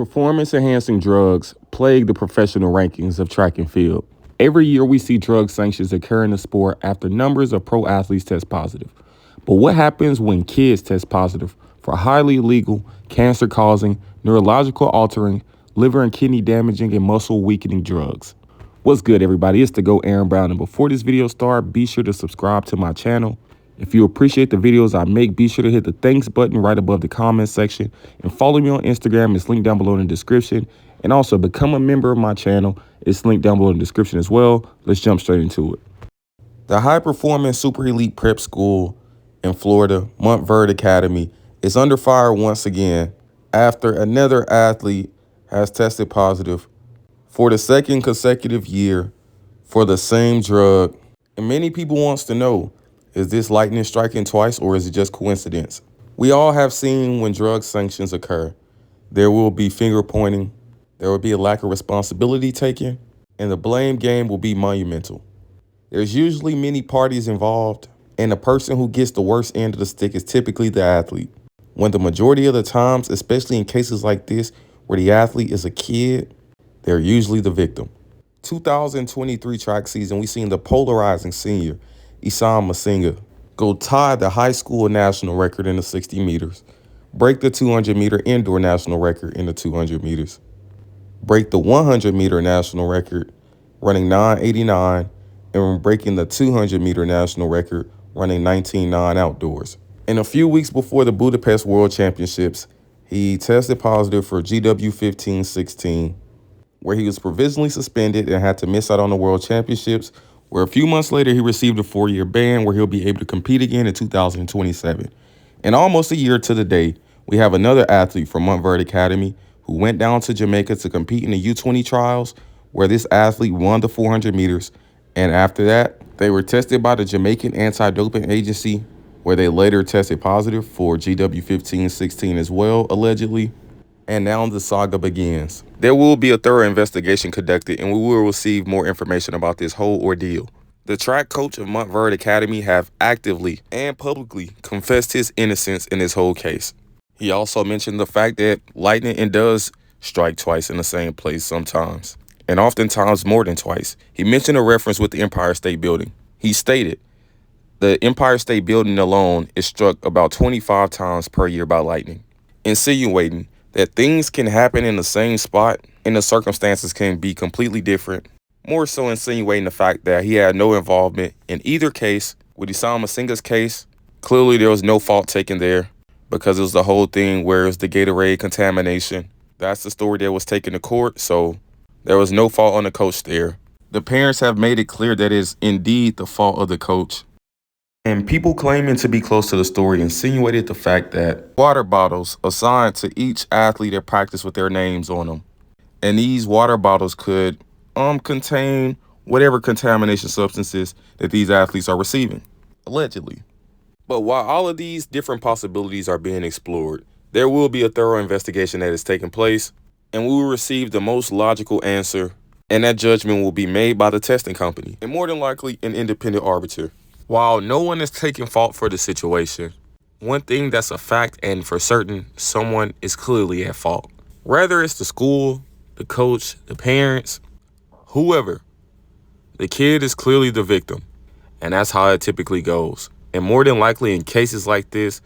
Performance-enhancing drugs plague the professional rankings of track and field. Every year we see drug sanctions occur in the sport after numbers of pro athletes test positive. But what happens when kids test positive for highly illegal, cancer-causing, neurological altering, liver and kidney damaging, and muscle weakening drugs? What's good, everybody? It's the GOAT Aaron Brown, and before this video starts, be sure to subscribe to my channel. If you appreciate the videos I make, be sure to hit the thanks button right above the comment section and follow me on Instagram. It's linked down below in the description. And also become a member of my channel. It's linked down below in the description as well. Let's jump straight into it. The high performance super elite prep school in Florida, Montverde Academy, is under fire once again after another athlete has tested positive for the second consecutive year for the same drug. And many people wants to know, is this lightning striking twice or is it just coincidence? We all have seen when drug sanctions occur, there will be finger pointing, there will be a lack of responsibility taken, and the blame game will be monumental. There's usually many parties involved, and the person who gets the worst end of the stick is typically the athlete. When the majority of the times, especially in cases like this, where the athlete is a kid, they're usually the victim. 2023 track season, we seen the polarizing senior, Issam Asinga, go tie the high school national record in the 60 meters, break the 200-meter indoor national record in the 200 meters, break the 100-meter national record running 9:89, and breaking the 200-meter national record running 19:9 outdoors. And a few weeks before the Budapest World Championships, he tested positive for GW 15-16, where he was provisionally suspended and had to miss out on the World Championships, where a few months later he received a 4-year ban where he'll be able to compete again in 2027. And almost a year to the day, we have another athlete from Montverde Academy who went down to Jamaica to compete in the U20 trials, where this athlete won the 400 meters. And after that, they were tested by the Jamaican Anti-Doping Agency, where they later tested positive for GW 15-16 as well, allegedly. And now the saga begins. There will be a thorough investigation conducted, and we will receive more information about this whole ordeal. The track coach of Montverde Academy have actively and publicly confessed his innocence in this whole case. He also mentioned the fact that lightning does strike twice in the same place sometimes, and oftentimes more than twice. He mentioned a reference with the Empire State Building. He stated the Empire State Building alone is struck about 25 times per year by lightning, insinuating that things can happen in the same spot and the circumstances can be completely different, more so insinuating the fact that he had no involvement in either case. With Issam Asinga's case, clearly there was no fault taken there because it was the whole thing where it's the Gatorade contamination. That's the story that was taken to court, so there was no fault on the coach there. The parents have made it clear that it is indeed the fault of the coach. And people claiming to be close to the story insinuated the fact that water bottles assigned to each athlete at practice with their names on them. And these water bottles could contain whatever contamination substances that these athletes are receiving, allegedly. But while all of these different possibilities are being explored, there will be a thorough investigation that is taking place, and we will receive the most logical answer, and that judgment will be made by the testing company, and more than likely an independent arbiter. While no one is taking fault for the situation, one thing that's a fact and for certain, someone is clearly at fault. Whether it's the school, the coach, the parents, whoever, the kid is clearly the victim. And that's how it typically goes. And more than likely in cases like this,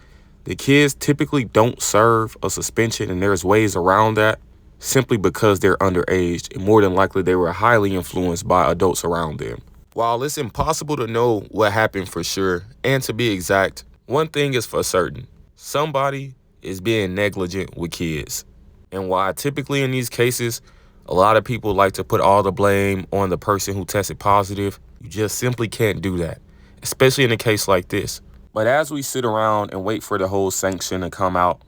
the kids typically don't serve a suspension, and there's ways around that simply because they're underage, and more than likely they were highly influenced by adults around them. While it's impossible to know what happened for sure, and to be exact, one thing is for certain. Somebody is being negligent with kids. And while typically in these cases, a lot of people like to put all the blame on the person who tested positive, you just simply can't do that, especially in a case like this. But as we sit around and wait for the whole sanction to come out,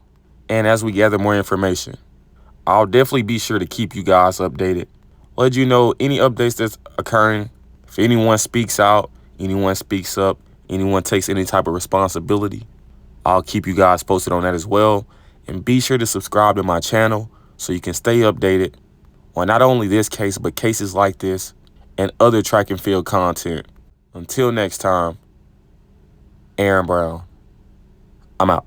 and as we gather more information, I'll definitely be sure to keep you guys updated. Let you know any updates that's occurring. If anyone speaks out, anyone speaks up, anyone takes any type of responsibility, I'll keep you guys posted on that as well. And be sure to subscribe to my channel so you can stay updated on not only this case, but cases like this and other track and field content. Until next time, Aaron Brown. I'm out.